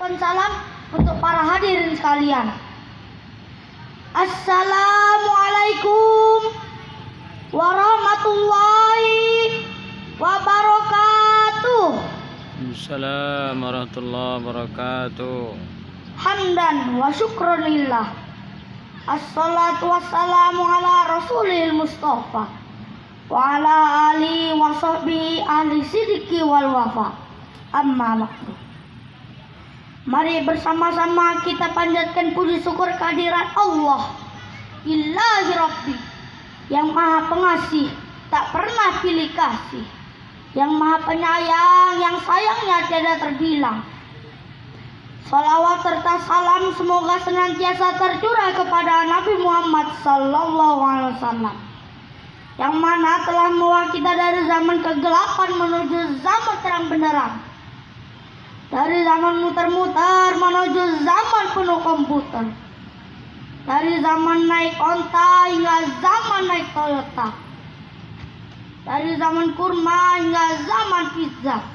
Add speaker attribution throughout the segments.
Speaker 1: Salam untuk para hadirin sekalian. Assalamualaikum warahmatullahi wabarakatuh.
Speaker 2: Assalamualaikum warahmatullahi wabarakatuh.
Speaker 1: Hamdan wa syukronillah. Assalatu wassalamu ala rasulil mustafa wa ala alihi wa sahbihi ahli sidiki wal wafa. Amma ba'du. Mari bersama-sama kita panjatkan puji syukur kehadirat Allah Ilahi Rabbi, yang maha pengasih, tak pernah pilih kasih, yang maha penyayang, yang sayangnya tiada terbilang. Salawat serta salam semoga senantiasa tercurah kepada Nabi Muhammad sallallahu alaihi wasallam, yang mana telah membawa kita dari zaman kegelapan menuju zaman terang benderang, dari zaman muter-muter menuju zaman penuh komputer, dari zaman naik onta hingga zaman naik Toyota, dari zaman kurma hingga zaman pizza.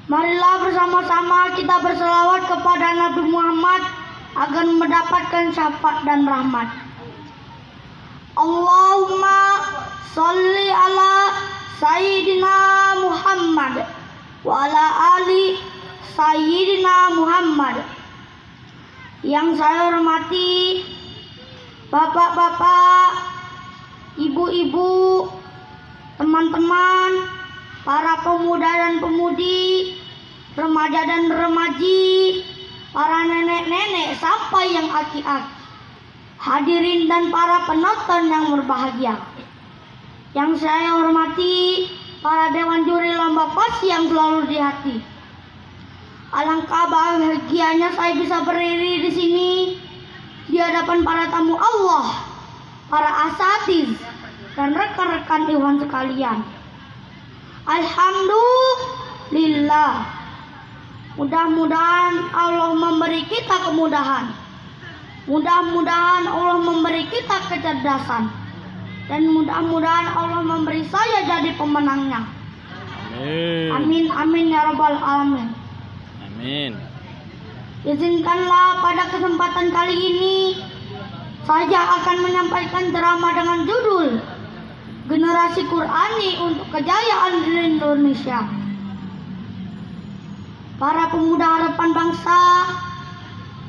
Speaker 1: Marilah bersama-sama kita berselawat kepada Nabi Muhammad agar mendapatkan syafaat dan rahmat. Allahumma sholli ala Sayyidina Muhammad wa ala ali Sayyidina Muhammad. Yang saya hormati bapak-bapak, ibu-ibu, teman-teman, para pemuda dan pemudi, remaja dan remaji, para nenek-nenek sampai yang aki-aki, hadirin dan para penonton yang berbahagia. Yang saya hormati para dewan juri lomba pasti yang selalu di hati. Alangkah bahagianya saya bisa berdiri di sini di hadapan para tamu Allah, para asatiz dan rekan-rekan ikhwan sekalian. Alhamdulillah. Mudah-mudahan Allah memberi kita kemudahan. Mudah-mudahan Allah memberi kita kecerdasan. Dan mudah-mudahan Allah memberi saya jadi pemenangnya.
Speaker 2: Amin.
Speaker 1: Amin, amin ya rabbal alamin.
Speaker 2: Amin.
Speaker 1: Izinkanlah pada kesempatan kali ini saya akan menyampaikan ceramah dengan judul Generasi Qurani untuk Kejayaan Indonesia. Para pemuda harapan bangsa,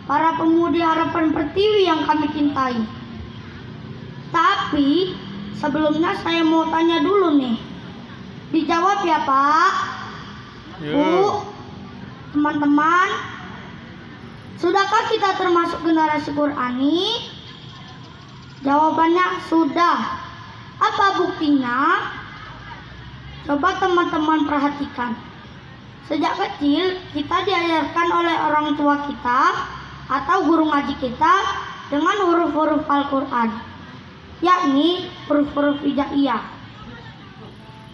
Speaker 1: para pemudi harapan pertiwi yang kami cintai. Tapi sebelumnya saya mau tanya dulu nih. Dijawab ya Pak, Bu, teman-teman. Sudahkah kita termasuk generasi Qurani? Jawabannya sudah. Apa buktinya? Coba teman-teman perhatikan. Sejak kecil kita diajarkan oleh orang tua kita atau guru ngaji kita dengan huruf-huruf Al-Quran, yakni huruf-huruf hijaiyah.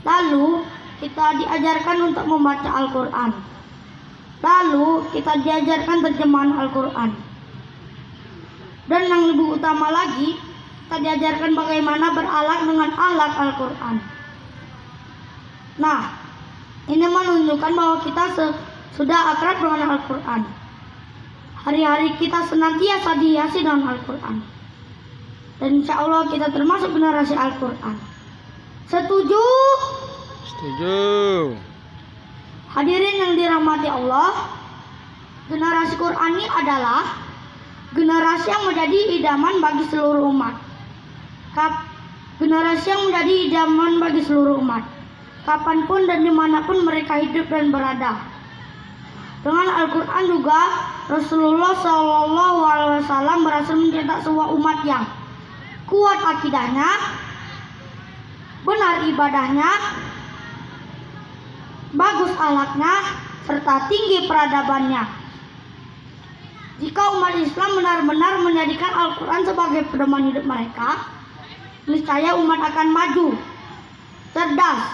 Speaker 1: Lalu kita diajarkan untuk membaca Al-Quran. Lalu kita diajarkan terjemahan Al-Quran. Dan yang lebih utama lagi, kita diajarkan bagaimana berakhlak dengan akhlak Al-Quran. Nah, ini menunjukkan bahwa kita sudah akrab dengan Al-Quran. Hari-hari kita senantiasa dihiasi dengan Al-Quran. Dan insya Allah kita termasuk generasi Al-Quran. Setuju?
Speaker 2: Setuju.
Speaker 1: Hadirin yang dirahmati Allah, generasi Qurani adalah generasi yang menjadi idaman bagi seluruh umat. Generasi yang menjadi idaman bagi seluruh umat, kapanpun dan dimanapun mereka hidup dan berada. Dengan Al-Quran juga Rasulullah SAW berhasil mencetak sebuah umat yang kuat akidahnya, benar ibadahnya, bagus akhlaknya, serta tinggi peradabannya. Jika umat Islam benar-benar menjadikan Al-Quran sebagai pedoman hidup mereka, niscaya umat akan maju, cerdas,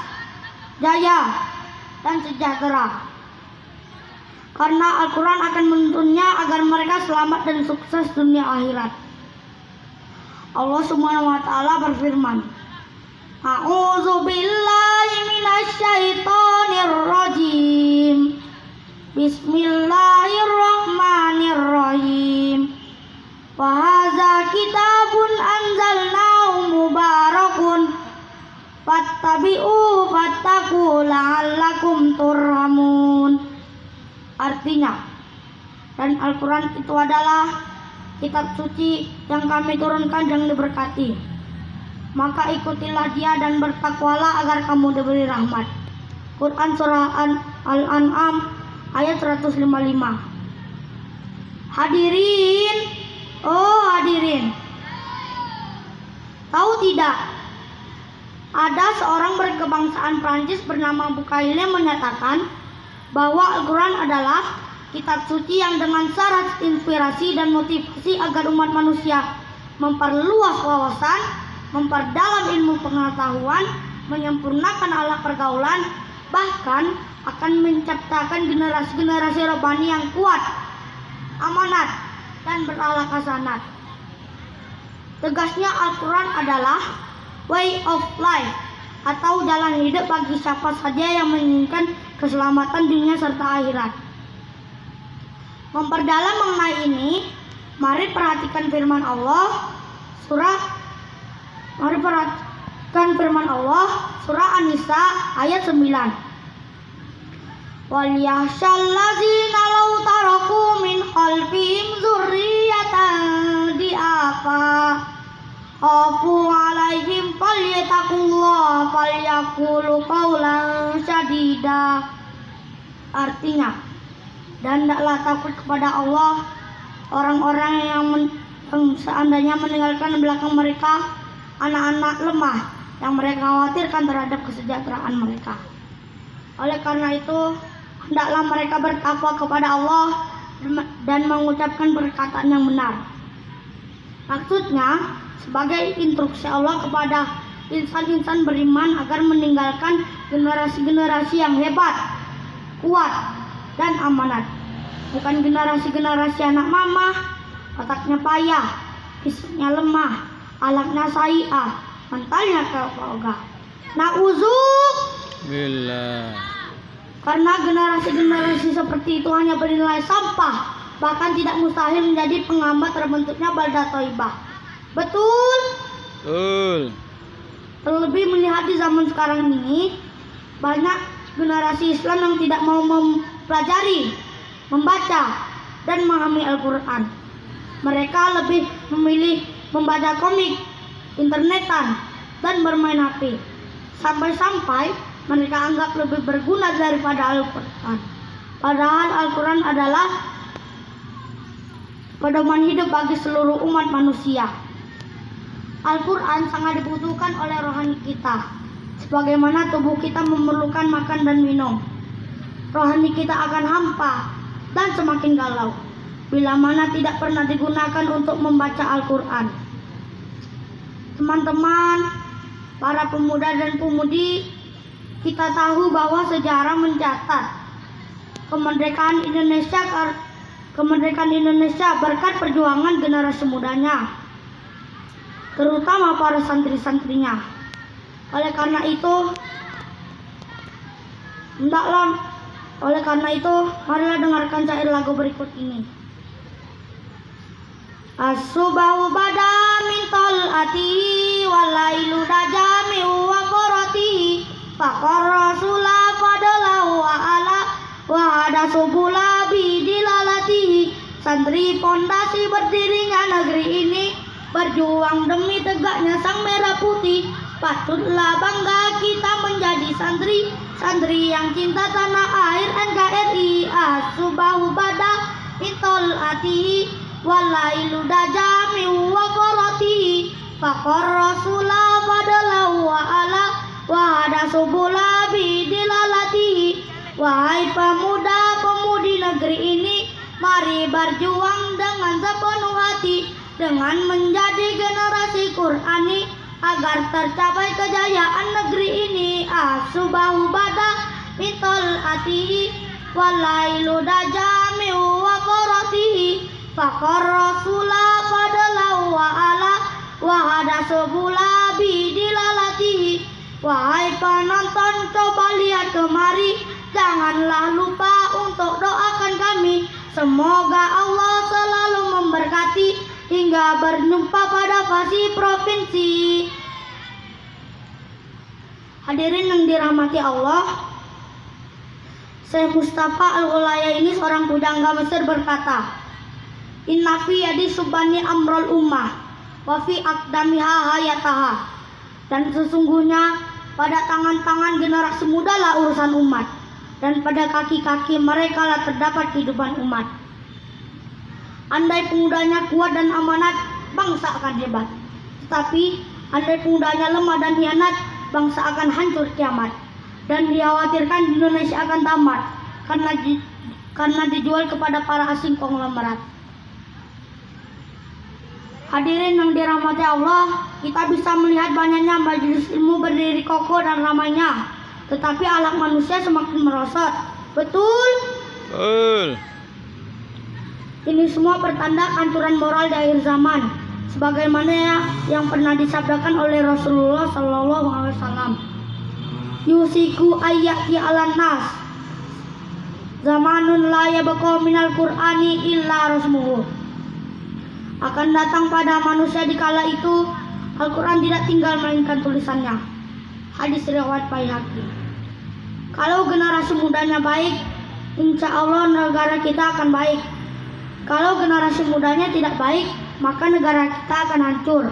Speaker 1: jaya, dan sejahtera. Karena Al-Quran akan menuntunnya agar mereka selamat dan sukses dunia akhirat. Allah Subhanahu wa taala berfirman, A'udzu billahi minasy syaithanir rajim. Bismillahirrahmanirrahim. Wa hadza kitabun anzalnahu mubarakun fattabi'u fattaqu la'allakum turhamun. Artinya, dan Al-Quran itu adalah kitab suci yang kami turunkan dan diberkati. Maka ikutilah dia dan bertakwalah agar kamu diberi rahmat. Quran Surah Al-An'am ayat 155. Hadirin, oh hadirin, tahu tidak? Ada seorang berkebangsaan Prancis bernama Bukaile menyatakan bahwa Al-Quran adalah kitab suci yang dengan syarat inspirasi dan motivasi agar umat manusia memperluas wawasan, memperdalam ilmu pengetahuan, menyempurnakan alat pergaulan, bahkan akan menciptakan generasi-generasi rohani yang kuat, amanat, dan berakhlak hasanat. Tegasnya Al-Quran adalah way of life atau jalan hidup bagi siapa saja yang menginginkan keselamatan dunia serta akhirat. Memperdalam mengenai ini, mari perhatikan firman Allah surah An-Nisa ayat 9. Wal yahshal ladzina law taraku min khalfihim dzurriyyatan di'afa khafu 'alaihim falyattaqullaha falyaqulu qawlan sadida. Artinya, dan hendaklah takut kepada Allah orang-orang yang seandainya meninggalkan belakang mereka anak-anak lemah yang mereka khawatirkan terhadap kesejahteraan mereka. Oleh karena itu, hendaklah mereka bertakwa kepada Allah dan mengucapkan perkataan yang benar. Maksudnya, sebagai instruksi Allah kepada insan-insan beriman agar meninggalkan generasi-generasi yang hebat, kuat, dan amanat. Bukan generasi-generasi anak mamah, otaknya payah, fisiknya lemah, alaknya sai'ah, mentalnya keogah. Na'udzubillah. Karena generasi-generasi seperti itu hanya bernilai sampah, bahkan tidak mustahil menjadi penghambat terbentuknya baldah thayyibah. Betul?
Speaker 2: Betul.
Speaker 1: Terlebih melihat di zaman sekarang ini, banyak generasi Islam yang tidak mau mempelajari, membaca, dan memahami Al-Quran. Mereka lebih memilih membaca komik, internetan, dan bermain HP. Sampai-sampai mereka anggap lebih berguna daripada Al-Quran. Padahal Al-Quran adalah pedoman hidup bagi seluruh umat manusia. Al-Quran sangat dibutuhkan oleh rohani kita, sebagaimana tubuh kita memerlukan makan dan minum. Rohani kita akan hampa dan semakin galau bila mana tidak pernah digunakan untuk membaca Al-Quran. Teman-teman, para pemuda dan pemudi, kita tahu bahwa sejarah mencatat kemerdekaan Indonesia berkat perjuangan generasi mudanya, terutama para santri-santrinya. Oleh karena itu, marilah dengarkan syair lagu berikut ini. As-subahu bada min tal'atihi walailu dajami wa qaratihi faqar rasula fadalahu wa ala wa ada subula bidilalatihi. Santri pondasi berdirinya negeri ini, berjuang demi tegaknya sang merah putih. Patutlah bangga kita menjadi santri yang cinta tanah air NKRI. As-subahu bada min tal'atihi walailu dajami wa qaratihi faqar rasula fadalahu wa ala wa ada subula bidilalatihi. Wahai pemuda-pemudi negeri ini, mari berjuang dengan sepenuh hati, dengan menjadi generasi Qur'ani agar tercapai kejayaan negeri ini. As-subahu bada min tal'atihi walailu dajami wa qaratihi faqar rasula fadalahu wa ala wa hada subula bidilalatihi. Wahai penonton, coba lihat kemari, janganlah lupa untuk doa semoga Allah selalu memberkati hingga berjumpa pada fasi provinsi. Hadirin yang dirahmati Allah, Syekh Mustafa Al-Ulaya ini seorang pujangga Mesir berkata, "Inna fi yadi subani amrul ummah wa fi aqdamiha hayataha." Dan sesungguhnya pada tangan-tangan generasi muda lah urusan umat, dan pada kaki-kaki mereka lah terdapat kehidupan umat. Andai pemudanya kuat dan amanat, bangsa akan hebat. Tetapi andai pemudanya lemah dan hianat, bangsa akan hancur kiamat. Dan dikhawatirkan Indonesia akan tamat karena dijual kepada para asing konglomerat. Hadirin yang dirahmati Allah, kita bisa melihat banyaknya majelis ilmu berdiri kokoh dan ramainya, tetapi akhlak manusia semakin merosot. Betul?
Speaker 2: Betul.
Speaker 1: Ini semua pertanda kehancuran moral di akhir zaman, sebagaimana yang pernah disabdakan oleh Rasulullah SAW. Yusiku ayyaki alan nas zamanun la yabqa minal qur'ani illa rasmuhu. Akan datang pada manusia di kala itu Al-Quran tidak tinggal melainkan tulisannya. Hadis riwayat Baihaqi. Kalau generasi mudanya baik, insya Allah negara kita akan baik. Kalau generasi mudanya tidak baik, maka negara kita akan hancur.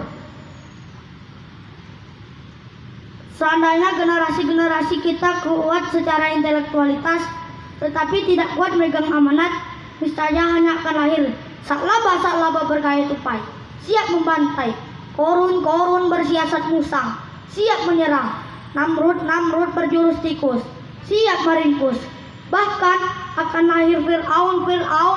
Speaker 1: Seandainya generasi-generasi kita kuat secara intelektualitas, tetapi tidak kuat megang amanat, niscaya hanya akan lahir saklaba bergaya tupai, siap membantai, korun bersiasat musang, siap menyerang, Namrud berjurus tikus, siap meringkus. Bahkan akan lahir Fir'aun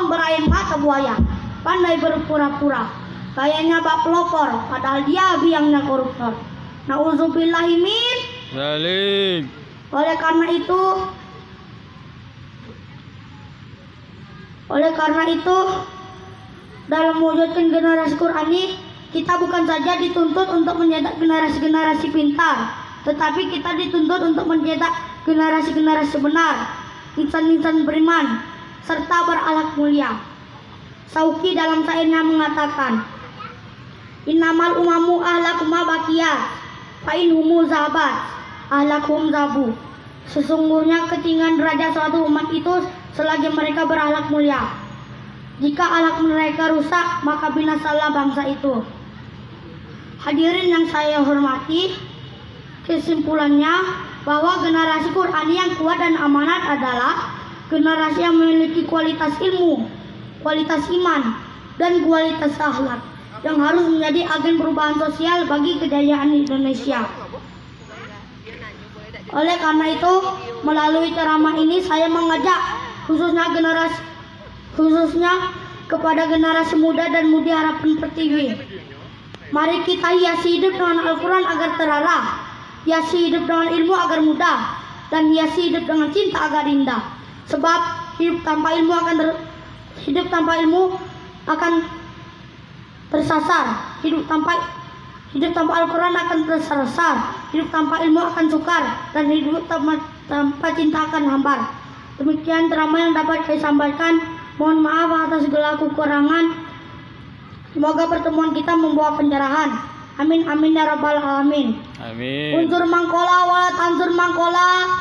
Speaker 1: berain mata buaya, pandai berpura-pura, gayanya bak pelopor, padahal dia biangnya koruptor. Nauzubillahi min
Speaker 2: Zalik.
Speaker 1: Oleh karena itu dalam mewujudkan generasi Qur'ani, kita bukan saja dituntut untuk mencetak generasi-generasi pintar, tetapi kita dituntut untuk mencetak generasi-generasi benar, insan-insan beriman serta berakhlak mulia. Sauki dalam syairnya mengatakan, "Innamal umamu ahlakum baqiyat fa in humu zabat ahlakum zabu." Sesungguhnya ketinggian derajat suatu umat itu selagi mereka berakhlak mulia. Jika akhlak mereka rusak, maka binasalah bangsa itu. Hadirin yang saya hormati, kesimpulannya bahwa generasi Qur'ani yang kuat dan amanat adalah generasi yang memiliki kualitas ilmu, kualitas iman, dan kualitas akhlak yang harus menjadi agen perubahan sosial bagi kejayaan Indonesia. Oleh karena itu, melalui ceramah ini saya mengajak khususnya kepada generasi muda dan mudi harapan pertiwi. Mari kita hiasi hidup dengan Al-Quran agar terarah, hiasi hidup dengan ilmu agar mudah, dan hiasi hidup dengan cinta agar indah. Sebab hidup tanpa ilmu akan tersasar, hidup tanpa Al-Quran akan tersasar, hidup tanpa ilmu akan sukar, dan hidup tanpa cinta akan hambar. Demikian ceramah yang dapat saya sampaikan. Mohon maaf atas segala kekurangan. Semoga pertemuan kita membawa pencerahan. Amin amin ya rabbal alamin.
Speaker 2: Amin.
Speaker 1: Unsur mangkola walat ansur mangkola.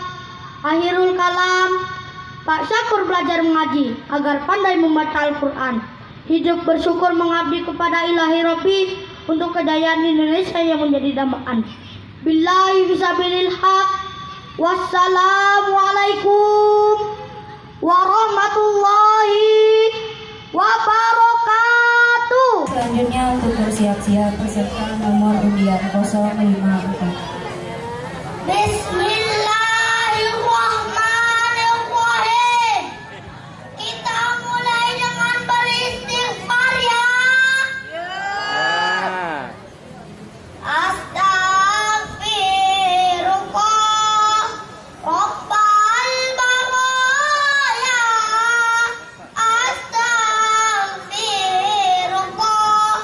Speaker 1: Akhirul kalam. Pak Syakur belajar mengaji agar pandai membaca Al-Quran. Hidup bersyukur mengabdi kepada Ilahi Rabbi untuk kejayaan Indonesia yang menjadi dambaan. Billahi fisabilil haq. Wassalamualaikum warahmatullahi wabarakatuh.
Speaker 3: Selanjutnya untuk bersiap-siap peserta nomor undian 054.
Speaker 1: Bismillahirrahmanirrahim. Kita mulai dengan beristighfar ya. Astaghfirullah Rabbal baraya. Astaghfirullah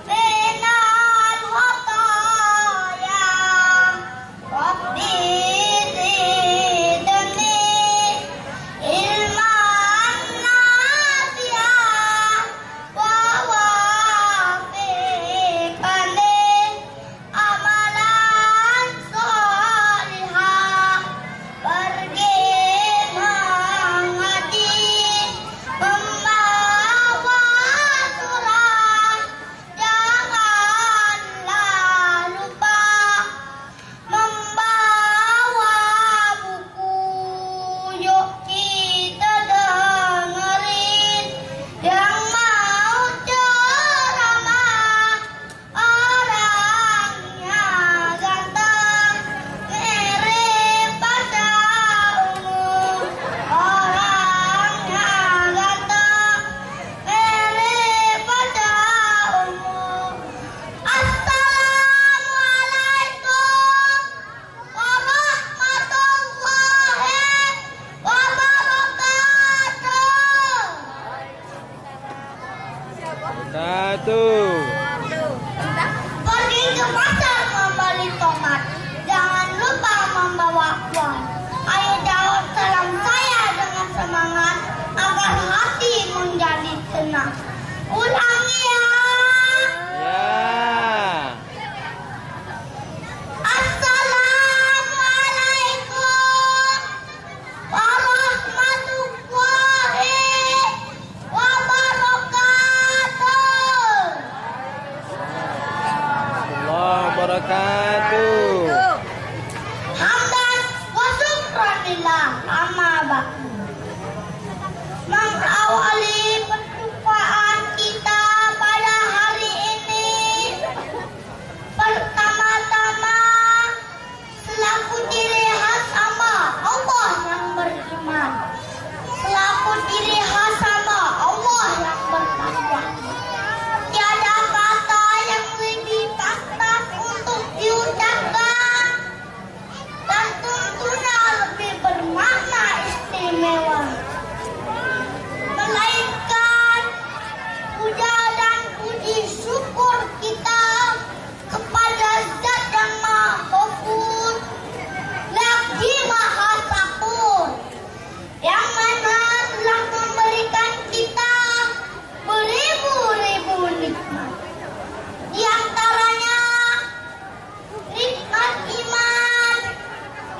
Speaker 1: minal khataya. Rabbi
Speaker 2: wabarakatuh.
Speaker 1: Pergi ke pasar membeli tomat. Jangan lupa membawa uang. Ayo jawab salam saya dengan semangat agar hati menjadi tenang. Ulangi ya.
Speaker 2: Ya.
Speaker 1: Assalamualaikum warahmatullahi wabarakatuh.
Speaker 2: Allah wabarakatuh.
Speaker 1: Hamdan wa syukranillah amma ba'du. Mengawali perjumpaan kita pada hari ini, pertama-tama selaku ciri khas hamba Allah yang beriman, selaku ciri khas hamba Allah yang bertakwa, tiada kata yang lebih pantas untuk diucapkan dan tentunya lebih bermakna istimewa, melainkan puja dan puji syukur kita kepada Zat yang Maha Ghafur lagi Maha Sakur, yang mana telah memberikan kita beribu-ribu nikmat, di antaranya nikmat iman,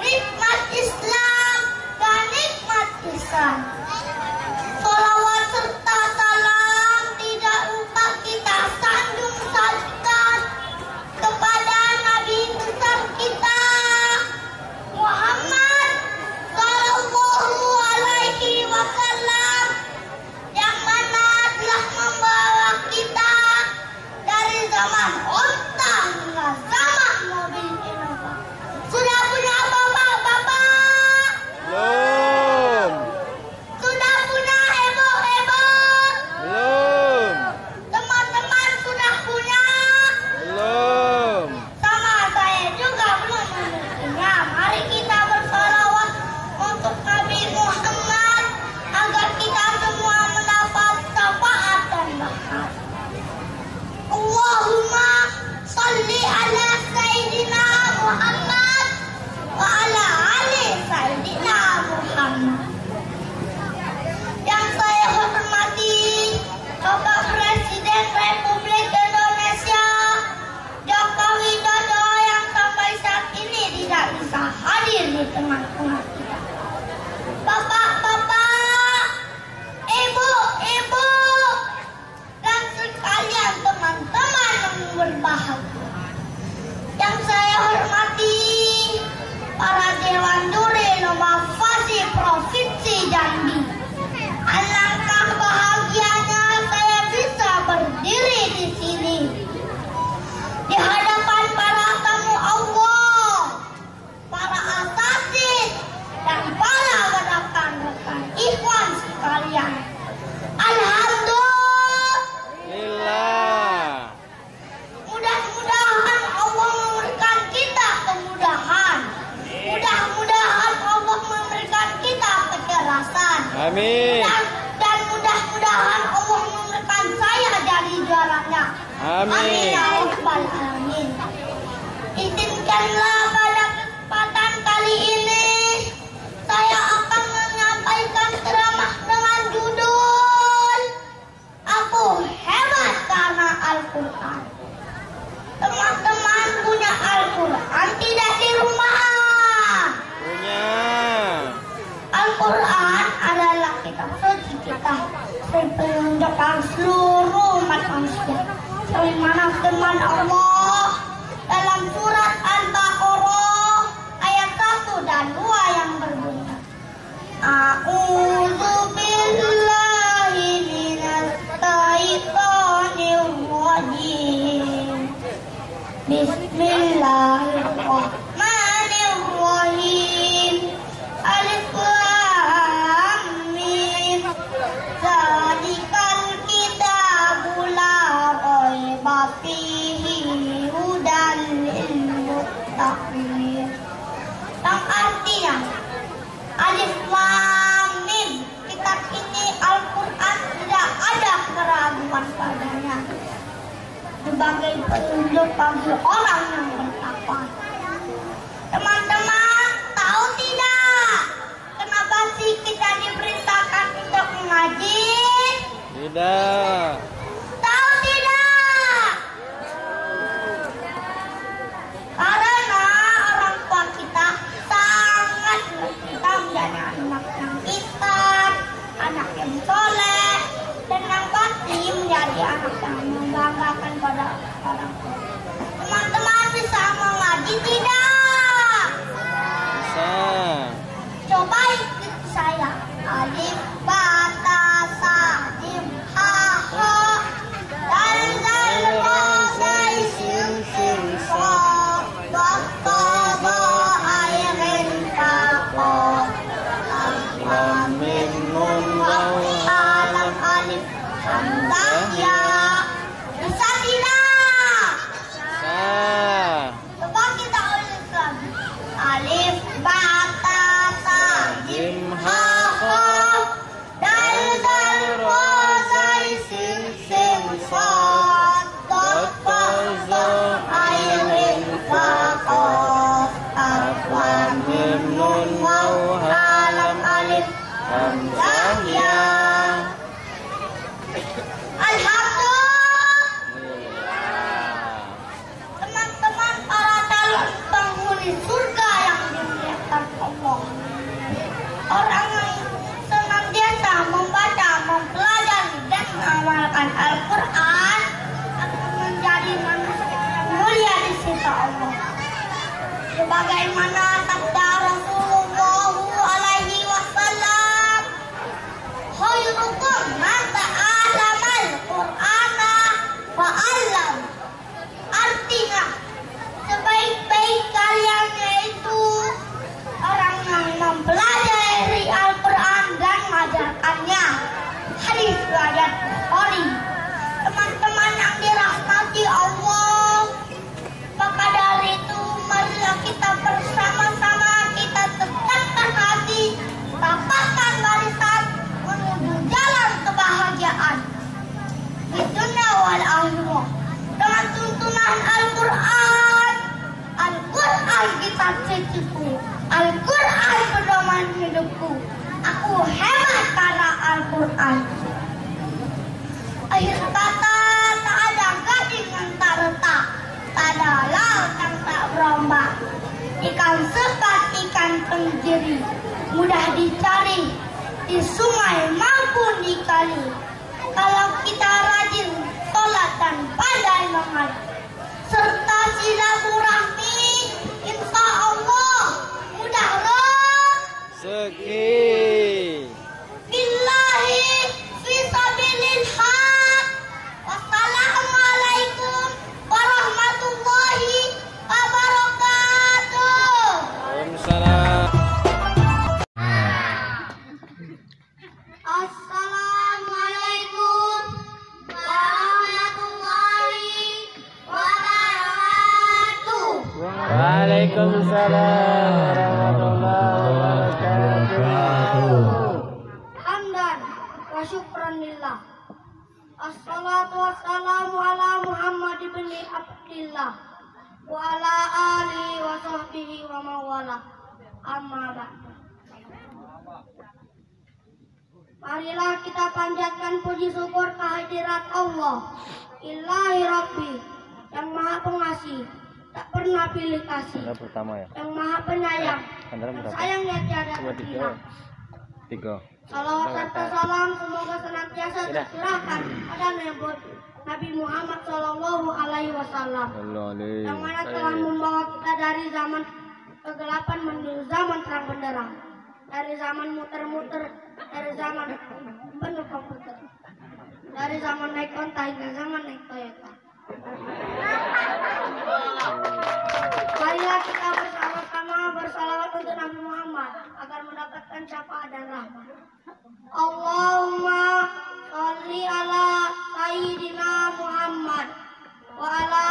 Speaker 1: nikmat Islam, dan nikmat ihsan. Salawat serta salam tidak lupa kita sanjung-sanjungkan kepada Nabi besar kita Muhammad Sallallahu Alaihi Wasallam, yang mana telah membawa kita dari zaman onta hingga zaman mobil Innova. Sudah punya bapak-bapak?
Speaker 2: Belum.
Speaker 1: Sudah punya heboh-heboh?
Speaker 2: Belum.
Speaker 1: Teman-teman sudah punya?
Speaker 2: Belum.
Speaker 1: Sama saya juga belum memilikinya. Mari kita bersalawat untuk Nabi Muhammad agar kita semua mendapat syafaat dan berkah. Allahumma salli ala Sayyidina Muhammad wa ala ali Sayyidina Muhammad. Yang saya hormati Bapak Presiden Republik Indonesia Joko Widodo, yang sampai saat ini tidak bisa hadir di tengah-tengah kita. Bapak-bapak, ibu-ibu, dan sekalian teman-teman yang berbahagia, yang saya hormati para Dewan Duri Inovasi Provinsi Jambi. Alangkah bahagianya saya bisa berdiri di sini di hadapan para tamu Allah, para asasis, dan para rekan-rekan ikhwan sekalian. Alhamdulillah. Mudah-mudahan Allah memberikan kita kemudahan. Mudah-mudahan Allah memberikan kita kecerasan.
Speaker 2: Amin.
Speaker 1: Dan mudah-mudahan Allah memberikan saya jadi juaranya.
Speaker 2: Amin.
Speaker 1: Ya Rabbal Alamin. Izinkanlah pada kesempatan kali ini saya akan menyampaikan ceramah dengan judul Aku Hebat Karena Al-Quran. Teman-teman punya Al-Quran tidak di rumah?
Speaker 2: Punya.
Speaker 1: Al-Quran adalah kitab suci kita, penunjukan seluruh umat manusia. Sebagaimana firman Allah dalam surat Al-Baqarah ayat 1 dan 2 yang berbunyi, A'udzu billahi minasy syaithanir rajim. Bismillahirrahmanirrahim. Alif Lam Mim. Zalikal kitabu la raiba fihi hudan lil muttaqin. Yang artinya Alif Lam Mim, kitab ini Al-Quran tidak ada keraguan padanya. sebagai petunjuk bagi orang yang bertakwa. Teman-teman, tahu tidak kenapa sih kita diperintahkan untuk mengaji?
Speaker 2: Tidak.
Speaker 1: Tahu tidak? Karena orang tua kita sangat kita menjadi anak yang pintar, anak yang soleh, dan yang pasti menjadi anak yang membanggakan pada orang tua. Teman-teman bisa mengaji tidak?
Speaker 2: Bisa.
Speaker 1: Coba ikuti saya. Alif, ba, ta, sa, jim, ha, ho, dal, zal, ra, zai, sin, sin, so, do, to, do, ai, ren, fa, qaf, lam, mim, nun, waw, ha, lam, alif, hamzah, ya. Bisa tidak?
Speaker 2: Bisa.
Speaker 1: Coba kita ulang lagi. Alif, ba, ta, sa, jim, ha, ho, dal, zal, ra, zai, sin, sin, so, do, to, do, ai, ren, fa, qaf, lam, mim, nun, waw, ha, lam, alif, hamzah, ya. Alhamdulillah. Teman-teman para calon penghuni surga yang dimuliakan Allah, orang yang senantiasa membaca, mempelajari dan mengamalkan Al-Quran akan menjadi manusia yang mulia di sisi Allah. Sebagaimana sabda Rasulullah alaihi wasallam, khairukum man ta'allamal Qur'ana wa 'allam. Artinya, sebaik-baik kalian yaitu orang yang mempelajari Al-Quran dan mengajarkannya. Hadis riwayat Bukhari. Teman-teman yang dirahmati Allah, maka dari itu marilah kita bersama-sama kita tetapkan hati, tapahkan barisan menuju jalan kebahagiaan di dunia wal akhirah dengan tuntunan Al-Quran. Al-Quran kita ciciku, Al-Quran pedoman hidupku. Aku hebat karena Al-Quran. Akhir kata, tak ada gading yang tak retak, tak ada laut yang tak berombak. Ikan sepat, ikan tenggiri, mudah dicari di sungai maupun di kali. Kalau kita rajin sholat dan pandai mengaji serta silaturahmi, insya Allah mudah
Speaker 2: Segi.
Speaker 1: billahi fisabilil haq. Wassalamualaikum warahmatullahi wabarakatuh.
Speaker 2: Waalaikumsalam.
Speaker 1: Assalamualaikum warahmatullahi wabarakatuh.
Speaker 2: Waalaikumsalam warahmatullahi wabarakatuh.
Speaker 1: Hamdan wa syukran lillah. Assalatu wassalamu ala Muhammad ibn Abdillah wa ala alihi wa sahbihi wa mawala. Amma ba'd. Marilah kita panjatkan puji syukur kehadirat Allah, Ilahi Rabbi, yang maha pengasih, tak pernah pilih kasih,
Speaker 2: Pertama ya.
Speaker 1: yang maha penyayang,
Speaker 2: Antara
Speaker 1: yang
Speaker 2: berapa?
Speaker 1: sayangnya tiada
Speaker 2: Dua,
Speaker 1: terkira.
Speaker 2: tiga.
Speaker 1: Salawat serta salam semoga senantiasa tercurahkan pada Nabi Muhammad Shallallahu Alaihi Wasallam, yang mana telah membawa kita dari zaman kegelapan menuju zaman terang benderang, dari zaman muter-muter, dari zaman penuh komputer, dari zaman naik onta hingga zaman naik Toyota. Marilah kita bersama-sama bersalawat untuk Nabi Muhammad agar mendapatkan syafaat dan rahmat. Allahumma sholli ala Sayyidina Muhammad wa ala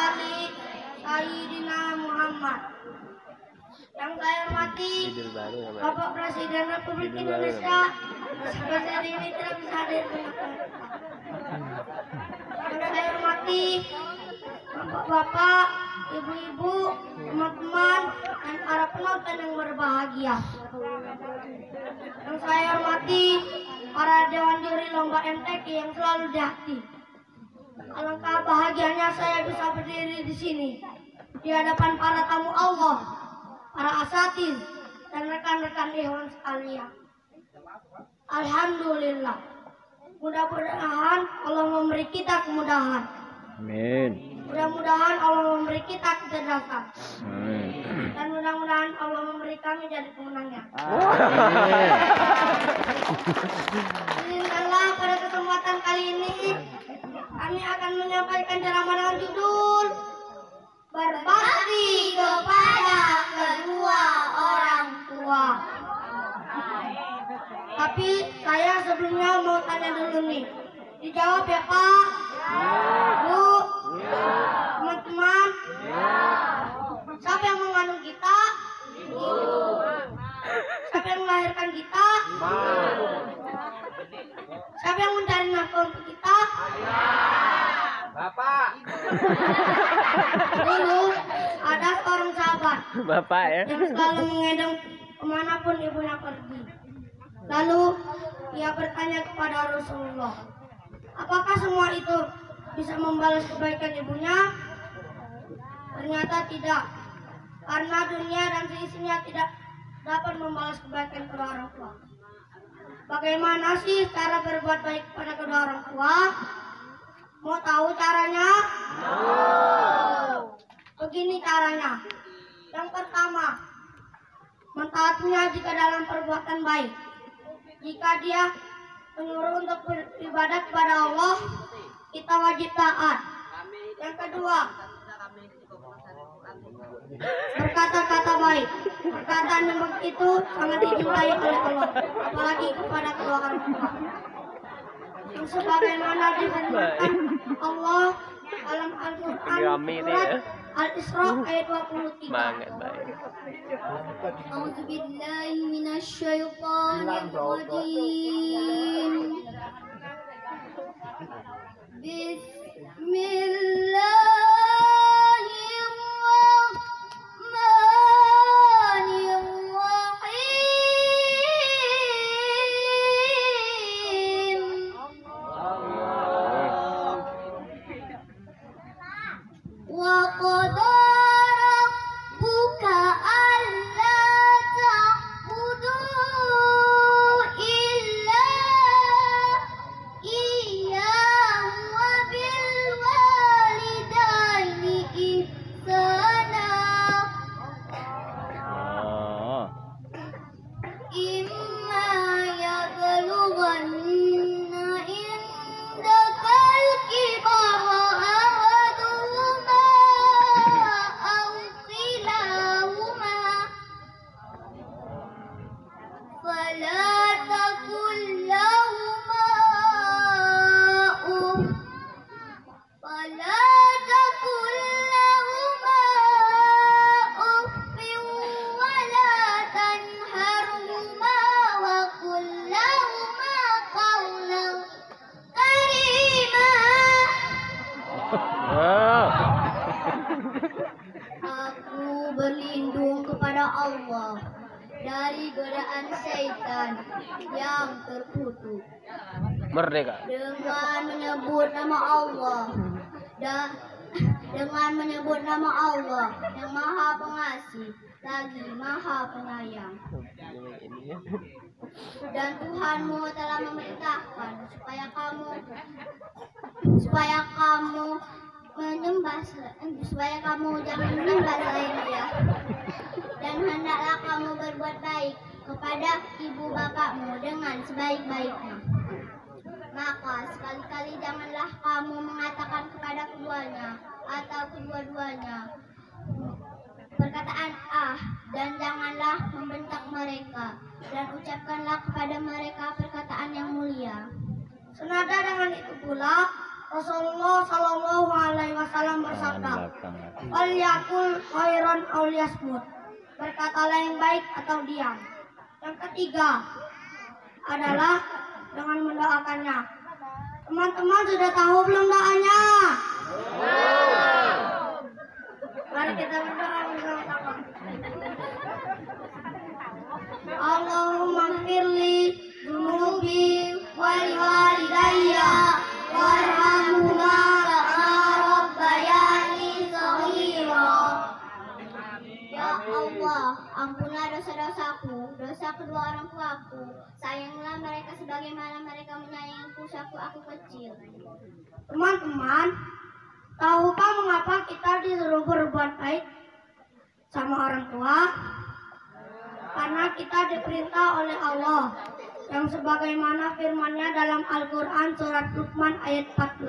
Speaker 1: ali Sayyidina Muhammad. Yang saya hormati Bapak Presiden Republik Indonesia, sampai hari ini tidak bisa hadir. Yang saya hormati bapak-bapak, ibu-ibu, teman-teman, dan para penonton yang berbahagia. Yang saya hormati para dewan juri lomba MTQ yang selalu di hati. Alangkah bahagianya saya bisa berdiri di sini di hadapan para tamu Allah, para asatidz, dan rekan-rekan dewan sekalian. Alhamdulillah. Mudah-mudahan Allah memberi kita kemudahan.
Speaker 2: Amin.
Speaker 1: Mudah-mudahan Allah memberi kita kecerdasan.
Speaker 2: Amin.
Speaker 1: Dan mudah-mudahan Allah memberi kami jadi pemenangnya. Izinkanlah pada kesempatan kali ini kami akan menyampaikan ceramah dengan judul Berbakti kepada kedua orang tua. Tapi saya sebelumnya mau tanya dulu nih. Dijawab ya Pak, Bu, teman-teman. Siapa yang mengandung kita? Siapa yang melahirkan kita? Siapa yang mencari nafkah untuk kita?
Speaker 2: Bapak.
Speaker 1: Dulu ada seorang sahabat
Speaker 2: Bapak ya.
Speaker 1: yang selalu mengendong kemanapun ibunya pergi. Lalu ia bertanya kepada Rasulullah, apakah semua itu bisa membalas kebaikan ibunya? Ternyata tidak, karena dunia dan seisinya tidak dapat membalas kebaikan kedua orang tua. Bagaimana sih cara berbuat baik kepada kedua orang tua? Mau tahu caranya? Begini caranya. Yang pertama, mentaatinya jika dalam perbuatan baik. Jika dia menyuruh untuk beribadah kepada Allah, kita wajib taat. Yang kedua, berkata-kata baik. Perkataan yang itu sangat dicintai oleh Allah, apalagi kepada kedua orang tua. Yang sebagaimana difirmankan Allah dalam Al-Quran surat Al-Isra ayat 23. A'udzubillahi minasyaitonirrajim. Aku berlindung kepada Allah dari godaan syaitan yang terkutuk.
Speaker 2: Merdeka.
Speaker 1: Dengan menyebut nama Allah dengan menyebut nama Allah yang Maha Pengasih lagi Maha Penyayang. Dan Tuhanmu telah memerintahkan supaya kamu jangan menyembah selain Dia. Dan hendaklah kamu berbuat baik kepada ibu bapakmu dengan sebaik-baiknya. Maka sekali-kali janganlah kamu mengatakan kepada keduanya atau kedua-duanya perkataan dan janganlah membentak mereka, dan ucapkanlah kepada mereka perkataan yang mulia. Senada dengan itu pula Rasulullah Shallallahu Alaihi Wasallam bersabda, "Walyakul khairan aw liyasmut." Berkatalah yang baik atau diam. Yang ketiga adalah dengan mendoakannya. Teman-teman sudah tahu belum doanya? Mari kita berdoa bersama-sama. Allahumma firli dunubi wal walidayya warhamhuma kama rabbayani shaghira. Ya Allah, ampunilah dosa-dosaku, dosa kedua orang tuaku. Sayangilah mereka sebagaimana mereka menyayangiku sewaktu aku kecil. Teman-teman, tahukah mengapa kita disuruh berbuat baik sama orang tua? Karena kita diperintah oleh Allah yang sebagaimana firman-Nya dalam Al-Qur'an surat Luqman ayat 14.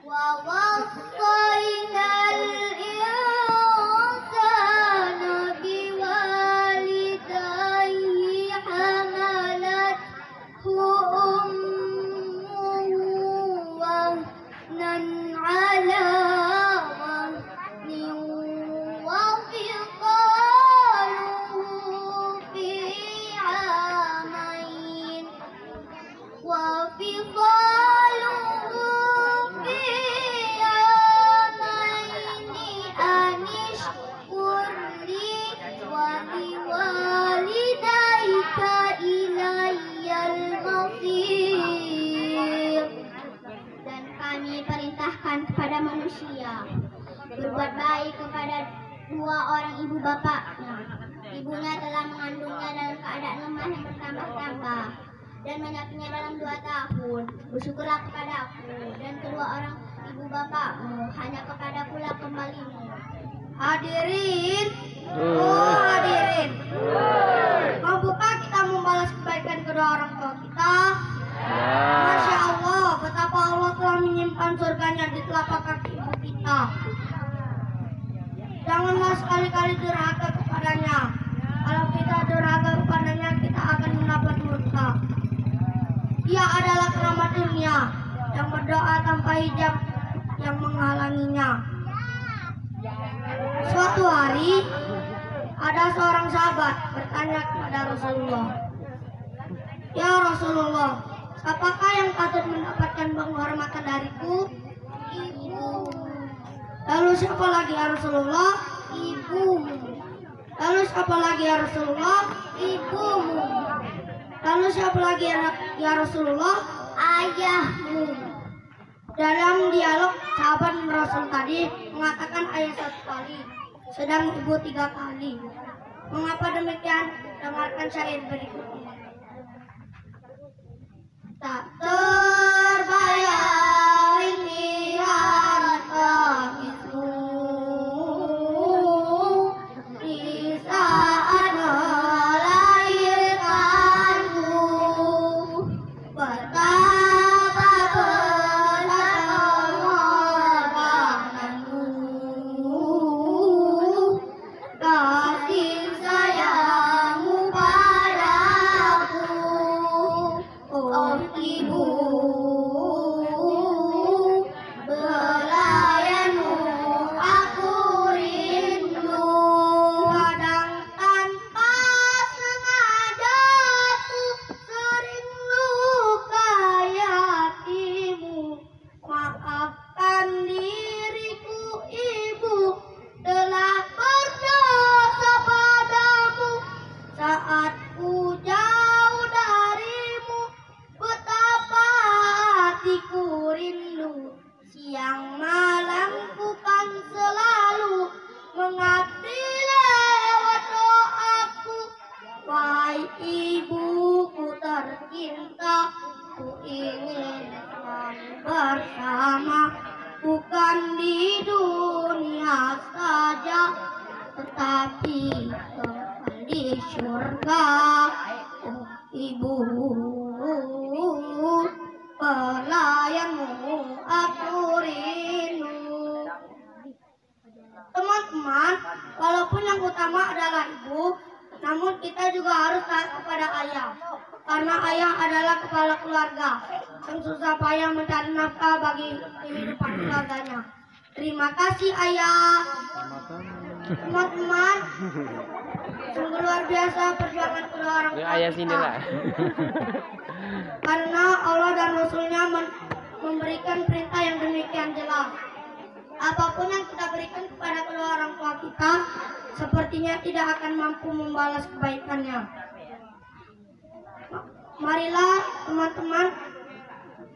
Speaker 1: Wa wasainal insana biwalidayhi hamalathu ummuhu wahnan ala wahnin wa fiqaluhu fi amain wa fiqaluhu fi amaini anishkurli wa biwalidayka ilayyal masir. Dan kami perintahkan kepada manusia berbuat baik kepada dua orang ibu bapaknya. Ibunya telah mengandungnya dalam keadaan lemah yang bertambah-tambah dan menyapitnya dalam 2 tahun. Bersyukurlah kepadaku dan kedua orang ibu bapakmu, hanya kepadakulah kembalimu. Hadirin, hadirin, mampukah kita membalas kebaikan kedua orang tua kita? Masya Allah, betapa Allah telah menyimpan surganya di telapak kaki ibu kita. Janganlah sekali-kali durhaka kepadanya. Kalau kita durhaka kepadanya, kita akan mendapat murka. Dia adalah keramat dunia yang berdoa tanpa hijab yang menghalanginya. Suatu hari, ada seorang sahabat bertanya kepada Rasulullah, "Ya Rasulullah, apakah yang patut mendapatkan penghormatan dariku?" "Ibu." "Lalu siapa lagi ya Rasulullah?" "Ibumu." "Lalu siapa lagi ya Rasulullah?" "Ibumu." "Lalu siapa lagi ya Rasulullah?" "Ayahmu." Dalam dialog sahabat Rasul tadi mengatakan ayah 1 kali, sedang ibu 3 kali. Mengapa demikian? Dengarkan syair berikut ini. Tak terbayang lihat tangismu di saat melahirkanku. Betapa berat pengorbananmu, kasih sayangmu padaku. Oh ibu, belayanmu aku rindu. Kadang tanpa sengaja ku sering lukai hatimu. Maafkan diriku ibu, telah berdosa padamu. Saat ku jauh darimu, betapa hatiku rindu. Siang malam ku kan selalu mengabdi lewat doaku. Wahai ibuku tercinta, ku ingin selalu bersama, bukan di dunia saja, tetapi kekal di surga. Oh ibu, pelayanmu aku rindu. Teman-teman, walaupun yang utama adalah ibu, namun kita juga harus taat kepada ayah. Karena ayah adalah kepala keluarga yang susah payah mencari nafkah bagi kehidupan keluarganya. Terima kasih ayah. Teman-teman, sungguh luar biasa perjuangan kedua orang tua
Speaker 2: Ayah sini
Speaker 1: kita.
Speaker 2: lah.
Speaker 1: Karena Allah dan Rasulnya memberikan perintah yang demikian jelas. apapun yang kita berikan kepada kedua orang tua kita, sepertinya tidak akan mampu membalas kebaikannya. Marilah teman-teman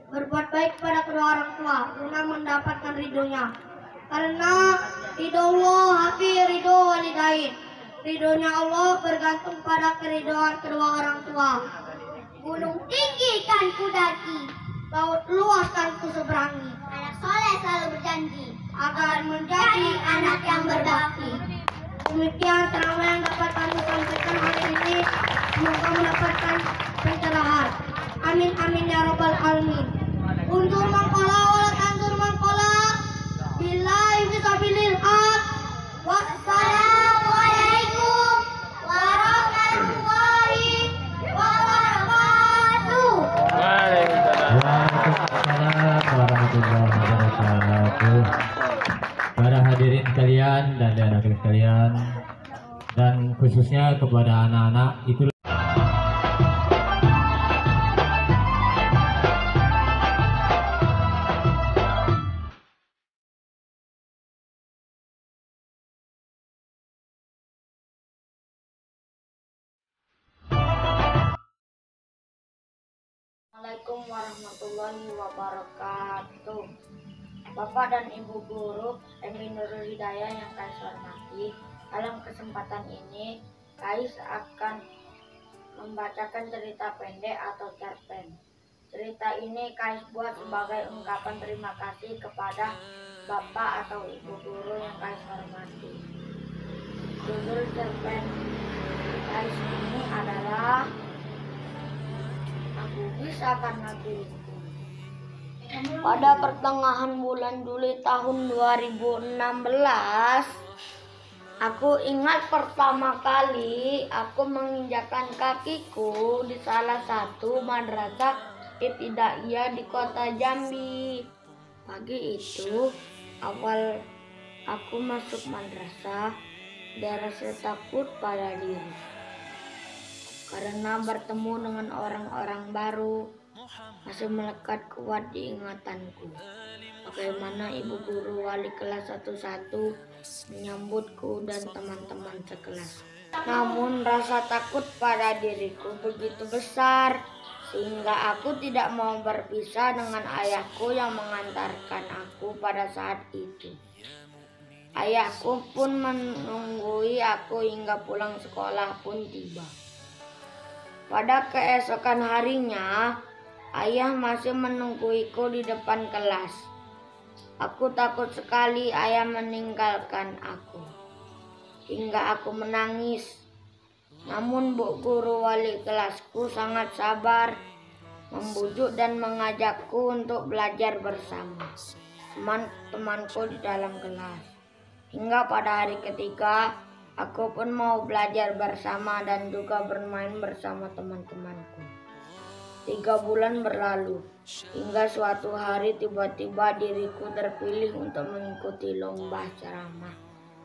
Speaker 1: berbuat baik kepada kedua orang tua guna mendapatkan ridhonya. Karena ridho Allah hafi ridho walidain. Ridhonya Allah bergantung pada keridhoan kedua orang tua. Gunung tinggi kan ku daki, laut luas kan ku seberangi. Anak soleh selalu berjanji agar menjadi anak yang berbakti. Demikian ceramah yang dapat kami sampaikan hari ini. Semoga mendapatkan pencerahan. Amin amin ya robbal alamin. Undur mangkola wala tandur mangkola. Billahi fisabilil haq. Wassalamualaikum warahmatullahi wabarakatuh.
Speaker 4: Waalaikumsalam warahmatullahi wabarakatuh. Para hadirin sekalian dan anak-anak sekalian, dan khususnya kepada anak-anak itu.
Speaker 1: Assalamualaikum warahmatullahi wabarakatuh. Bapak dan Ibu Guru Emi Nurul Hidayah yang kami hormati, dalam kesempatan ini Kais akan membacakan cerita pendek atau cerpen. Cerita ini Kais buat sebagai ungkapan terima kasih kepada Bapak atau Ibu Guru yang Kais hormati. Judul cerpen Kais ini adalah Aku Bisa Karena Diriku. Pada pertengahan bulan Juli tahun 2016, aku ingat pertama kali aku menginjakkan kakiku di salah satu madrasah ibtidaiyah di kota Jambi. Pagi itu, awal aku masuk madrasah, ada rasa takut pada diri karena bertemu dengan orang-orang baru masih melekat kuat di ingatanku. Bagaimana ibu guru wali kelas 11 menyambutku dan teman-teman sekelas. Namun rasa takut pada diriku begitu besar sehingga aku tidak mau berpisah dengan ayahku yang mengantarkan aku pada saat itu. Ayahku pun menunggui aku hingga pulang sekolah pun tiba. Pada keesokan harinya, ayah masih menungguiku di depan kelas. Aku takut sekali ayah meninggalkan aku, hingga aku menangis. Namun Bu Guru wali kelasku sangat sabar, membujuk dan mengajakku untuk belajar bersama teman-temanku di dalam kelas. Hingga pada hari ketiga, aku pun mau belajar bersama dan juga bermain bersama teman-temanku. 3 bulan berlalu, hingga suatu hari tiba-tiba diriku terpilih untuk mengikuti lomba ceramah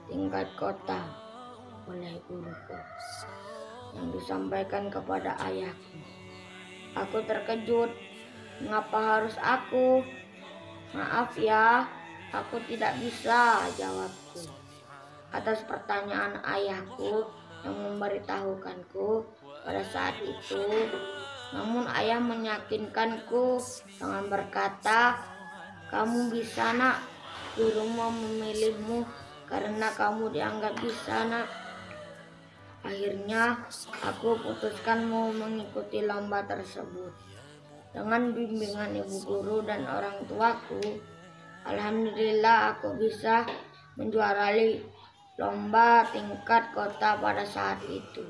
Speaker 1: tingkat kota oleh guruku yang disampaikan kepada ayahku. Aku terkejut, mengapa harus aku? Maaf ya, aku tidak bisa, jawabku. Atas pertanyaan ayahku yang memberitahukanku pada saat itu, namun ayah meyakinkanku dengan berkata, "Kamu bisa nak, gurumu memilihmu karena kamu dianggap bisa nak." Akhirnya aku putuskan mau mengikuti lomba tersebut. Dengan bimbingan ibu guru dan orang tuaku, alhamdulillah aku bisa menjuarai lomba tingkat kota pada saat itu,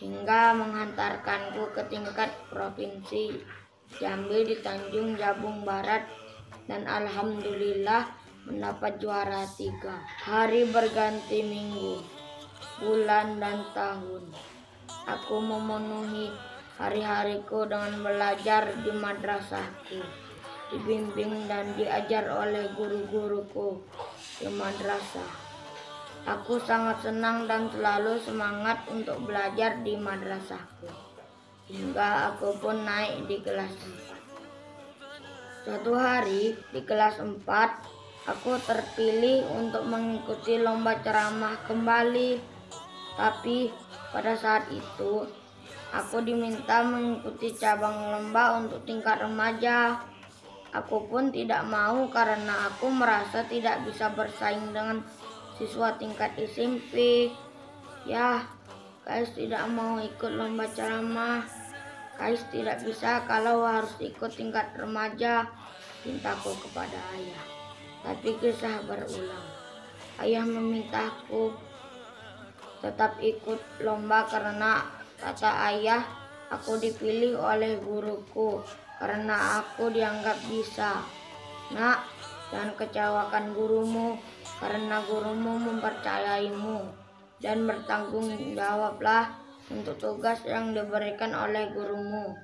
Speaker 1: hingga menghantarkanku ke tingkat provinsi Jambi di Tanjung Jabung Barat, dan alhamdulillah mendapat juara 3. Hari berganti minggu, bulan dan tahun. Aku memenuhi hari-hariku dengan belajar di madrasahku, dibimbing dan diajar oleh guru-guruku di madrasah. Aku sangat senang dan selalu semangat untuk belajar di madrasahku, hingga aku pun naik di kelas 4. Suatu hari di kelas 4, aku terpilih untuk mengikuti lomba ceramah kembali. Tapi pada saat itu aku diminta mengikuti cabang lomba untuk tingkat remaja. Aku pun tidak mau karena aku merasa tidak bisa bersaing dengan siswa tingkat SMP. Ya, Kais tidak mau ikut lomba ceramah. Kais tidak bisa kalau harus ikut tingkat remaja, pintaku kepada ayah. Tapi kisah berulang. Ayah memintaku tetap ikut lomba karena kata ayah, aku dipilih oleh guruku karena aku dianggap bisa. Nak, jangan kecewakan gurumu karena gurumu mempercayaimu, dan bertanggung jawablah untuk tugas yang diberikan oleh gurumu.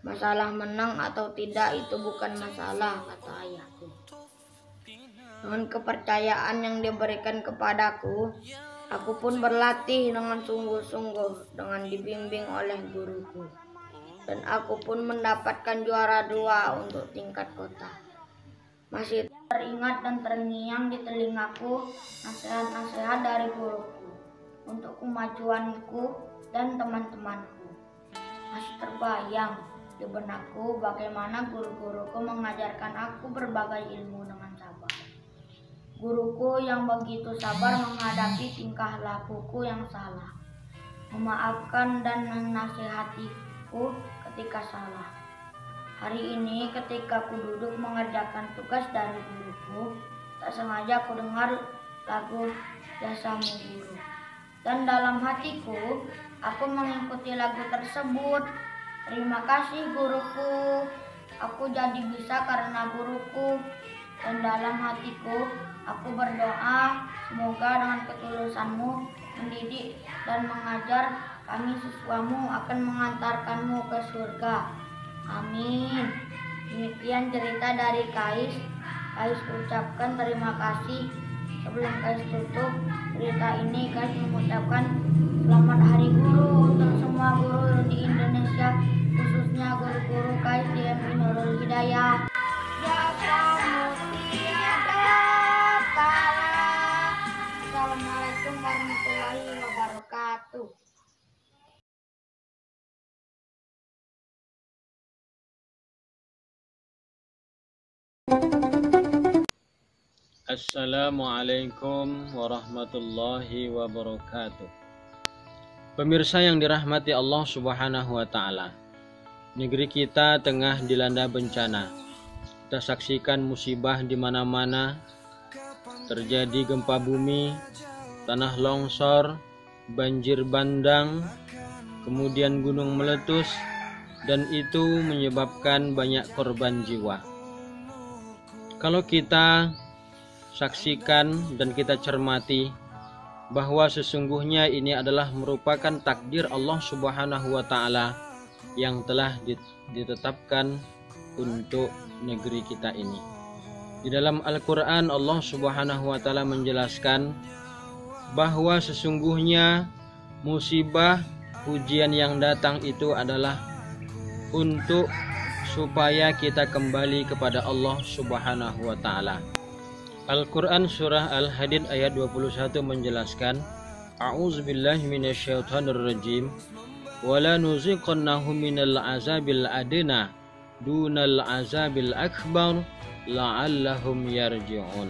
Speaker 1: Masalah menang atau tidak itu bukan masalah, kata ayahku. Dengan kepercayaan yang diberikan kepadaku, aku pun berlatih dengan sungguh-sungguh dengan dibimbing oleh guruku. Dan aku pun mendapatkan juara 2 untuk tingkat kota. Masih teringat dan terngiang di telingaku nasihat-nasihat dari guruku untuk kemajuanku dan teman-temanku. Masih terbayang di benakku bagaimana guru-guruku mengajarkan aku berbagai ilmu dengan sabar. Guruku yang begitu sabar menghadapi tingkah lakuku yang salah, memaafkan dan menasihatiku ketika salah. Hari ini ketika aku duduk mengerjakan tugas dari guruku, tak sengaja aku dengar lagu Jasamu Guru. Dan dalam hatiku, aku mengikuti lagu tersebut. Terima kasih guruku, aku jadi bisa karena guruku. Dan dalam hatiku, aku berdoa semoga dengan ketulusanmu mendidik dan mengajar kami siswamu akan mengantarkanmu ke surga. Amin. Demikian cerita dari Kais. Kais ucapkan terima kasih. Sebelum Kais tutup cerita ini, Kais mengucapkan selamat Hari Guru untuk semua guru di Indonesia, khususnya guru-guru Kais di MI Nurul Hidayah. Assalamualaikum warahmatullahi wabarakatuh.
Speaker 2: Assalamualaikum warahmatullahi wabarakatuh. Pemirsa yang dirahmati Allah Subhanahu wa Ta'ala, negeri kita tengah dilanda bencana. Kita saksikan musibah di mana-mana. Terjadi gempa bumi, tanah longsor, banjir bandang, kemudian gunung meletus, dan itu menyebabkan banyak korban jiwa. Kalau kita saksikan dan kita cermati bahwa sesungguhnya ini adalah merupakan takdir Allah Subhanahu wa Ta'ala yang telah ditetapkan untuk negeri kita ini. Di dalam Al-Quran Allah Subhanahu wa Ta'ala menjelaskan bahwa sesungguhnya musibah ujian yang datang itu adalah untuk supaya kita kembali kepada Allah Subhanahu wa Ta'ala. Al-Quran surah Al-Hadid ayat 21 menjelaskan, A'udzubillahi minasyaitonirrajim, wala nuziqannahum minal azabil adna dunal azabil akbar la'allahum yarji'un.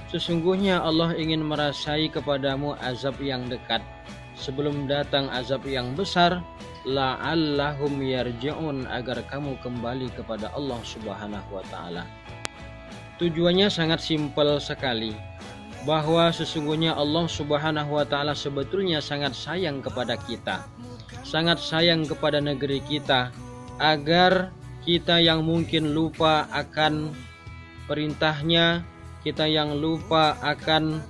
Speaker 2: Sesungguhnya Allah ingin merasai kepadamu azab yang dekat sebelum datang azab yang besar, la'allahum yarji'un, agar kamu kembali kepada Allah Subhanahu wa Ta'ala. Tujuannya sangat simpel sekali, bahwa sesungguhnya Allah Subhanahu wa Ta'ala sebetulnya sangat sayang kepada kita, sangat sayang kepada negeri kita, agar kita yang mungkin lupa akan perintahnya, kita yang lupa akan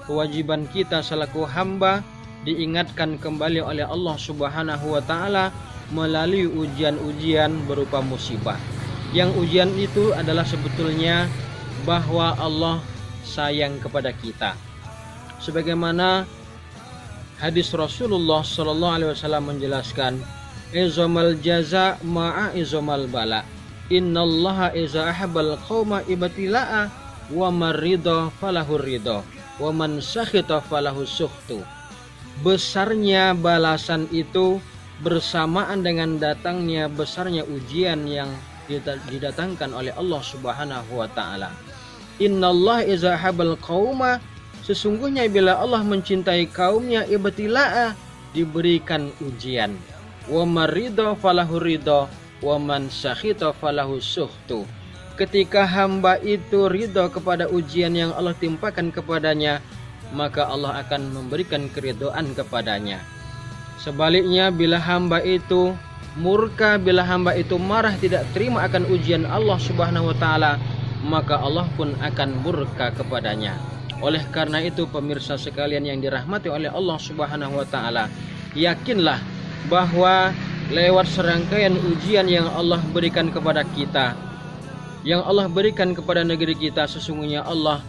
Speaker 2: kewajiban kita selaku hamba, diingatkan kembali oleh Allah Subhanahu wa Ta'ala melalui ujian-ujian berupa musibah. Yang ujian itu adalah sebetulnya bahwa Allah sayang kepada kita. Sebagaimana hadis Rasulullah SAW menjelaskan, izamal jaza ma'a izamal bala, innallaha iza ahabbal qauma ibtila'a wa marridha falahur ridha wa man sakhita falahu sukhtu. Besarnya balasan itu bersamaan dengan datangnya besarnya ujian yang didatangkan oleh Allah Subhanahu wa taala. Innallaha iza habal qauma, sesungguhnya bila Allah mencintai kaumnya, ibtila'a, diberikan ujian. Wa marridha falahu ridha wa man sakhita falahu sukhtu. Ketika hamba itu ridha kepada ujian yang Allah timpakan kepadanya, maka Allah akan memberikan keridhaan kepadanya. Sebaliknya, bila hamba itu murka, bila hamba itu marah, tidak terima akan ujian Allah Subhanahu wa taala, maka Allah pun akan murka kepadanya. Oleh karena itu, pemirsa sekalian yang dirahmati oleh Allah Subhanahu wa taala, yakinlah bahwa lewat serangkaian ujian yang Allah berikan kepada kita, yang Allah berikan kepada negeri kita, sesungguhnya Allah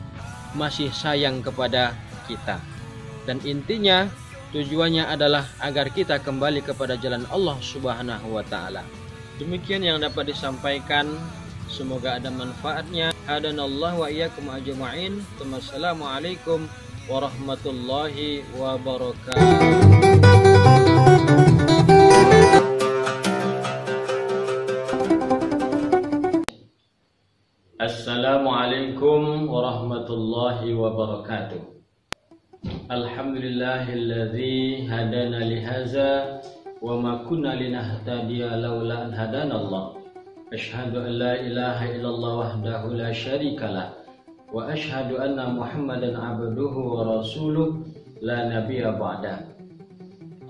Speaker 2: masih sayang kepada kita. Dan intinya, tujuannya adalah agar kita kembali kepada jalan Allah Subhanahu wa taala. Demikian yang dapat disampaikan, semoga ada manfaatnya. Hadanallahu wa iyyakum ajma'in. Wassalamualaikum warahmatullahi wabarakatuh. Assalamualaikum warahmatullahi wabarakatuh. Alhamdulillahilladzi hadana lihaza wa ma kunna linahtadiya laula an hadanallah. Asyhadu an la ilaha illallah wahdahu la syarikalah wa asyhadu anna Muhammadan abduhu wa rasuluh la nabiyya ba'da.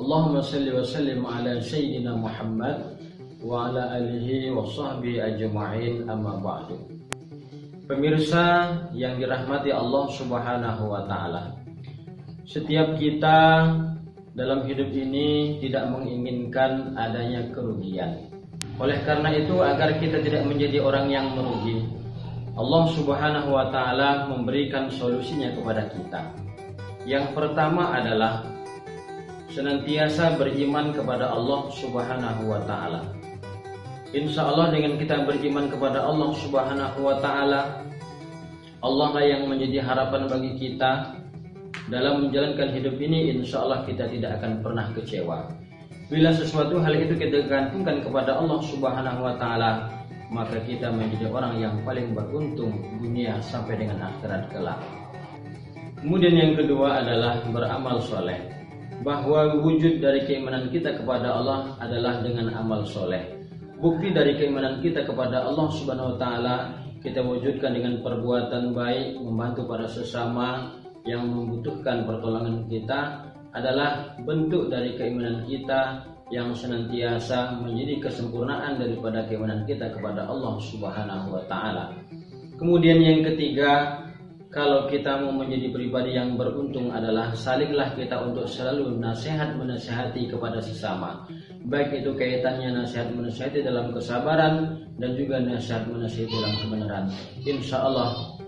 Speaker 2: Allahumma salli wa sallim ala sayyidina Muhammad wa ala alihi wa sahbihi ajma'in, amma ba'du. Pemirsa yang dirahmati Allah Subhanahu wa taala, setiap kita dalam hidup ini tidak menginginkan adanya kerugian. Oleh karena itu, agar kita tidak menjadi orang yang merugi, Allah Subhanahu wa taala memberikan solusinya kepada kita. Yang pertama adalah senantiasa beriman kepada Allah Subhanahu wa taala. Insya Allah dengan kita beriman kepada Allah Subhanahu wa taala, Allah lah yang menjadi harapan bagi kita dalam menjalankan hidup ini. Insya Allah kita tidak akan pernah kecewa. Bila sesuatu hal itu kita gantungkan kepada Allah Subhanahu wa taala, maka kita menjadi orang yang paling beruntung dunia sampai dengan akhirat kelak. Kemudian yang kedua adalah beramal soleh. Bahwa wujud dari keimanan kita kepada Allah adalah dengan amal soleh. Bukti dari keimanan kita kepada Allah Subhanahu wa taala, kita wujudkan dengan perbuatan baik, membantu para sesama yang membutuhkan pertolongan kita, adalah bentuk dari keimanan kita yang senantiasa menjadi kesempurnaan daripada keimanan kita kepada Allah Subhanahu wa taala. Kemudian yang ketiga, kalau kita mau menjadi pribadi yang beruntung adalah salinglah kita untuk selalu nasihat menasihati kepada sesama. Baik itu kaitannya nasihat menasihati dalam kesabaran dan juga nasihat menasihati dalam kebenaran. Insya Allah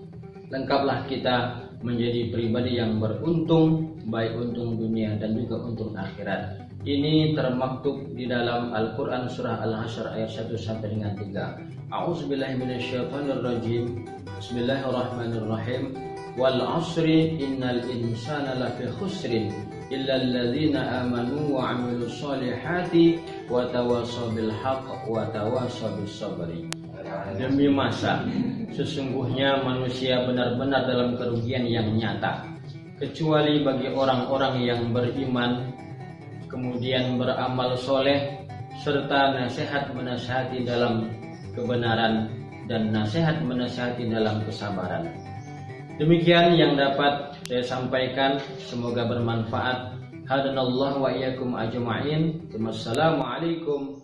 Speaker 2: lengkaplah kita menjadi pribadi yang beruntung, baik untung dunia dan juga untung akhirat. Ini termaktub di dalam Al-Quran surah Al-Hasyr ayat 1 sampai dengan 3. A'udzubillahi minasyaitonirrajim. Bismillahirrahmanirrahim. Wal 'asri innal insana lafi khusrin illa alladzina amanu wa 'amilus solihati wa tawassaw bil haqq wa tawassaw bis sabri. Demi masa, sesungguhnya manusia benar-benar dalam kerugian yang nyata, kecuali bagi orang-orang yang beriman, kemudian beramal soleh, serta nasihat menasihati dalam kebenaran dan nasihat menasihati dalam kesabaran. Demikian yang dapat saya sampaikan, semoga bermanfaat. Hadanallahu wa iyyakum ajma'in. Wassalamualaikum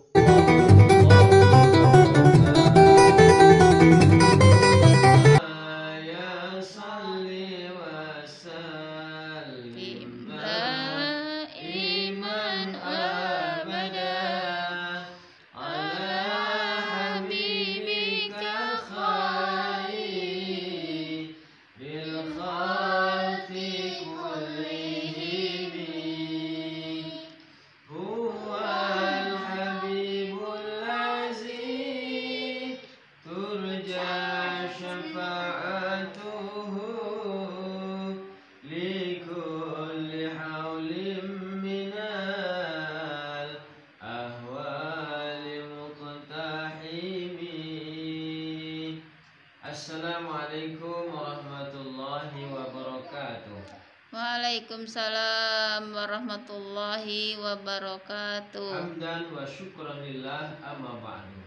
Speaker 2: Assalamualaikum warahmatullahi wabarakatuh.
Speaker 5: Waalaikumsalam warahmatullahi wabarakatuh.
Speaker 2: Hamdan wa syukranillah amma ba'du.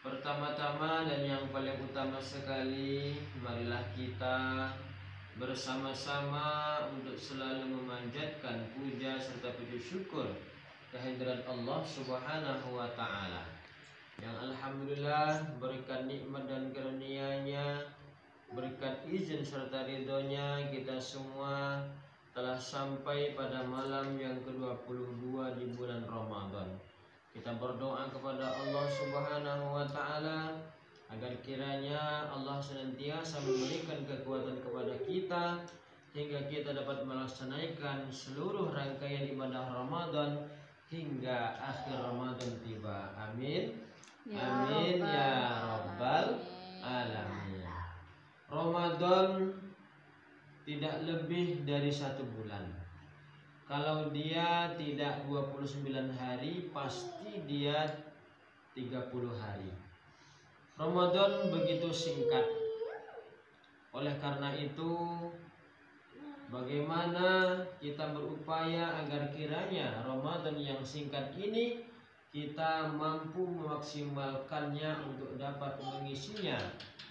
Speaker 2: Pertama-tama dan yang paling utama sekali, marilah kita bersama-sama untuk selalu memanjatkan puja serta puji syukur kehadirat Allah Subhanahu wa taala yang alhamdulillah berkat nikmat dan karunia-Nya, berkat izin serta ridhonya, kita semua telah sampai pada malam yang ke-22 di bulan Ramadan. Kita berdoa kepada Allah Subhanahu wa taala agar kiranya Allah senantiasa memberikan kekuatan kepada kita hingga kita dapat melaksanakan seluruh rangkaian ibadah Ramadan hingga akhir Ramadan tiba. Amin. Amin ya rabbal alamin. Ramadan tidak lebih dari 1 bulan. Kalau dia tidak 29 hari, pasti dia 30 hari. Ramadan begitu singkat. Oleh karena itu, bagaimana kita berupaya agar kiranya Ramadan yang singkat ini kita mampu memaksimalkannya untuk dapat mengisinya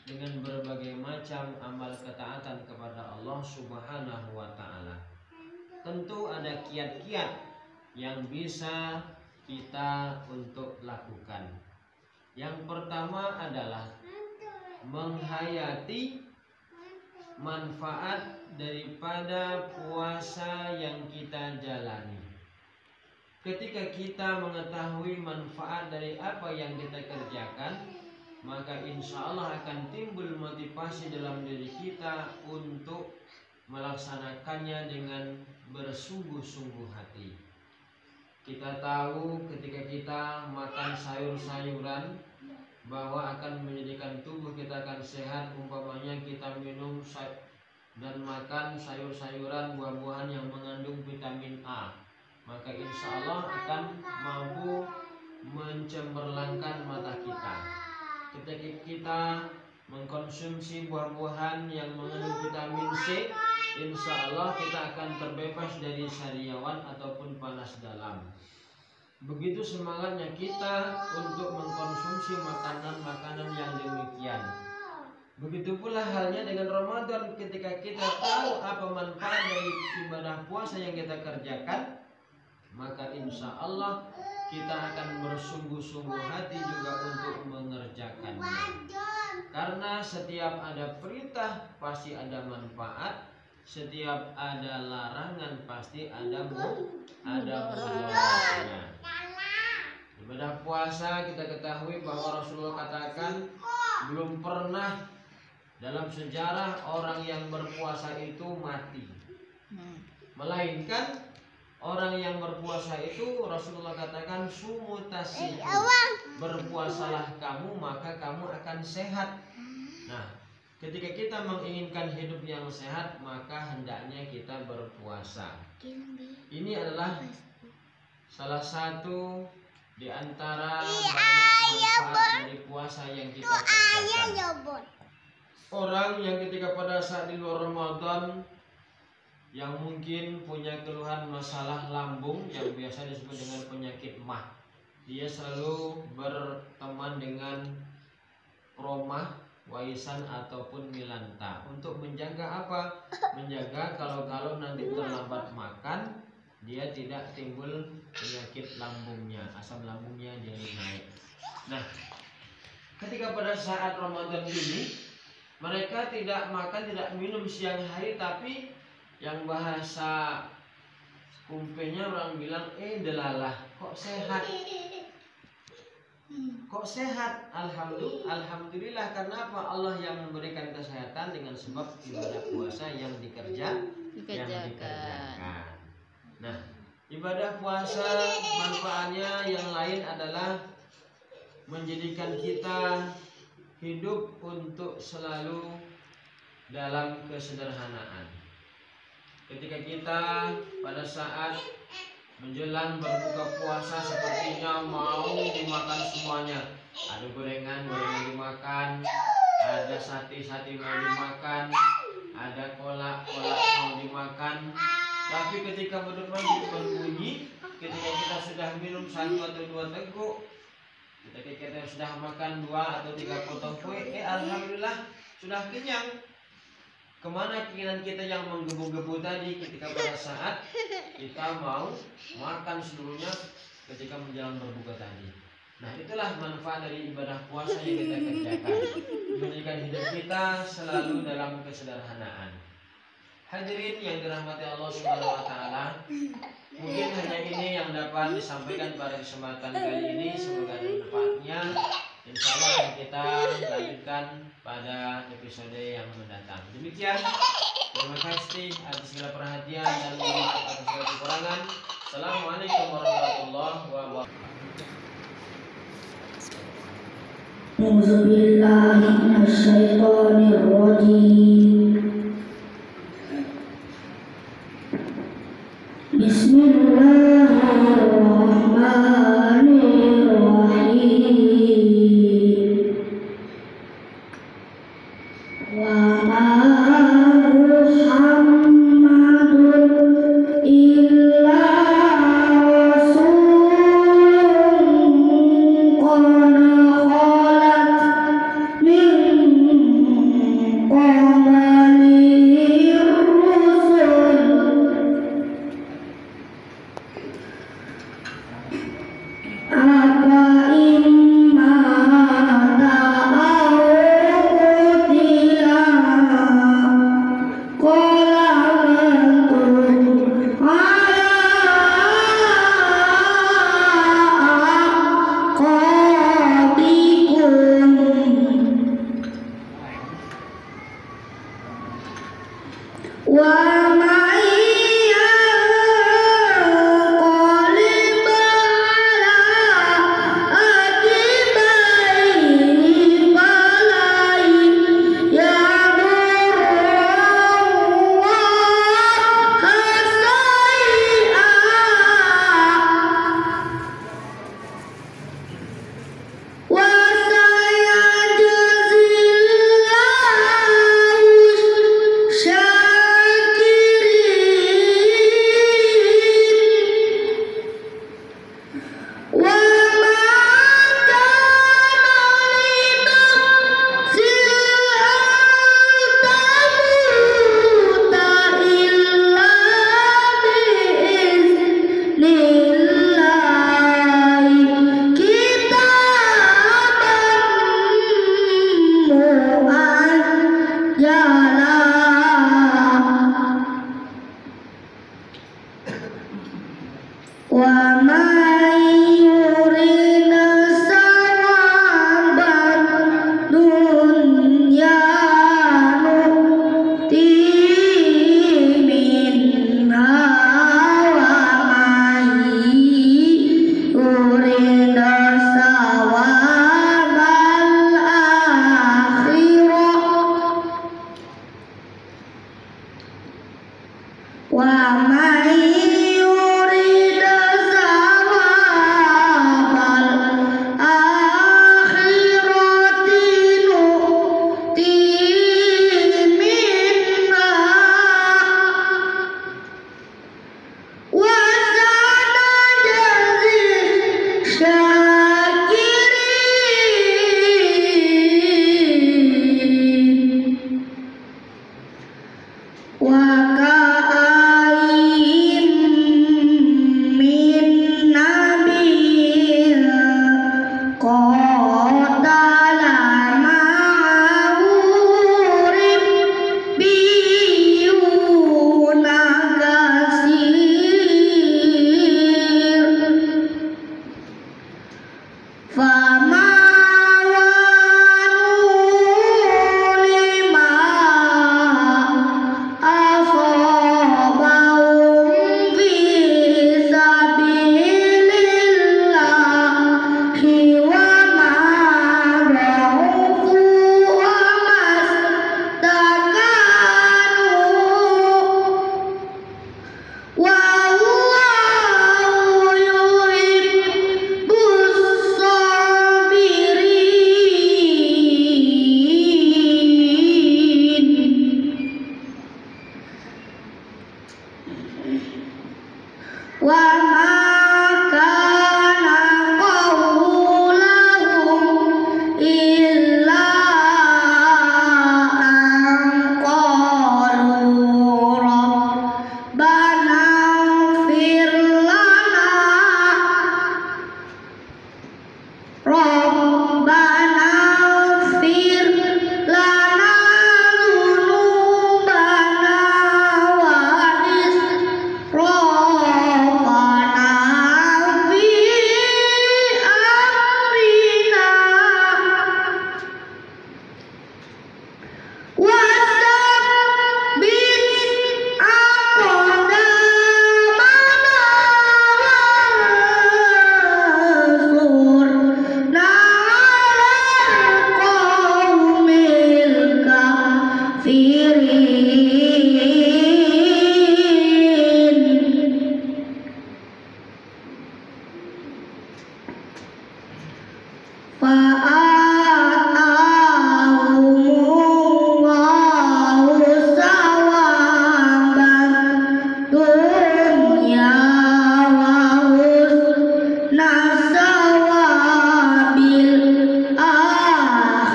Speaker 2: dengan berbagai macam amal ketaatan kepada Allah Subhanahu wa taala. Tentu ada kiat-kiat yang bisa kita untuk lakukan. Yang pertama adalah menghayati manfaat daripada puasa yang kita jalani. Ketika kita mengetahui manfaat dari apa yang kita kerjakan, maka insya Allah akan timbul motivasi dalam diri kita untuk melaksanakannya dengan bersungguh-sungguh hati. Kita tahu ketika kita makan sayur-sayuran bahwa akan menjadikan tubuh kita akan sehat. Umpamanya kita minum dan makan sayur-sayuran, buah-buahan yang mengandung vitamin A, maka insya Allah akan mampu mencemerlangkan mata kita. Ketika kita mengkonsumsi buah-buahan yang mengandung vitamin C, insya Allah kita akan terbebas dari sariawan ataupun panas dalam. Begitu semangatnya kita untuk mengkonsumsi makanan-makanan yang demikian. Begitu pula halnya dengan Ramadan, ketika kita tahu apa manfaat dari ibadah puasa yang kita kerjakan, maka insya Allah kita akan bersungguh-sungguh hati juga untuk mengerjakannya. Karena setiap ada perintah pasti ada manfaat, setiap ada larangan pasti ada mudaratnya. Ibadah puasa kita ketahui bahwa Rasulullah katakan belum pernah dalam sejarah orang yang berpuasa itu mati, melainkan orang yang berpuasa itu Rasulullah katakan sumutasi, berpuasalah kamu maka kamu akan sehat. Nah, ketika kita menginginkan hidup yang sehat, maka hendaknya kita berpuasa. Ini adalah salah satu di antara banyak manfaat dari puasa yang kita kerjakan. Orang yang ketika pada saat di luar Ramadan yang mungkin punya keluhan masalah lambung yang biasa disebut dengan penyakit mah, dia selalu berteman dengan promah, waisan ataupun milanta untuk menjaga apa? Menjaga kalau nanti terlambat makan dia tidak timbul penyakit lambungnya, asam lambungnya jadi naik. Nah, ketika pada saat Ramadan ini mereka tidak makan, tidak minum siang hari, tapi yang bahasa kumpenya orang bilang delalah, kok sehat? Kok sehat? Alhamdulillah. Karena apa? Allah yang memberikan kesehatan dengan sebab ibadah puasa yang dikerjakan. Nah, ibadah puasa manfaatnya yang lain adalah menjadikan kita hidup untuk selalu dalam kesederhanaan. Ketika kita pada saat menjelang berbuka puasa sepertinya mau dimakan semuanya, ada gorengan dimakan, ada sate-sate mau dimakan, ada kolak-kolak mau dimakan. Tapi ketika berbunyi, ketika kita sudah minum 1 atau 2 teguk, ketika kita sudah makan 2 atau 3 potong kue, alhamdulillah sudah kenyang. Kemana keinginan kita yang menggebu-gebu tadi ketika pada saat kita mau makan seluruhnya ketika menjelang berbuka tadi. Nah, itulah manfaat dari ibadah puasa yang kita kerjakan, menjadikan hidup kita selalu dalam kesederhanaan. Hadirin yang dirahmati Allah Subhanahu wa taala, mungkin hanya ini yang dapat disampaikan pada kesempatan kali ini. Semoga ada manfaatnya. Insya Allah akan kita lanjutkan pada episode yang mendatang. Demikian, terima kasih atas segala perhatian dan maaf atas segala kekurangan. Assalamualaikum warahmatullahi wabarakatuh.
Speaker 1: A'udzubillahi minasyaitonir rajim. Bismillahirrahmanirrahim. Wa ma Muhammadun illa rasulun qad khalat min qablihi rusul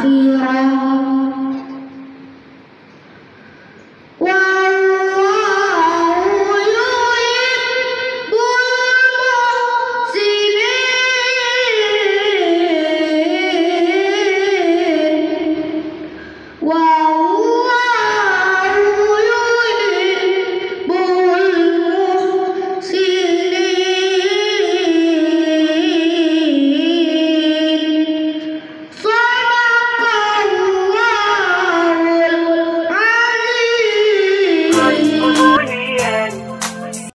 Speaker 1: كثيرا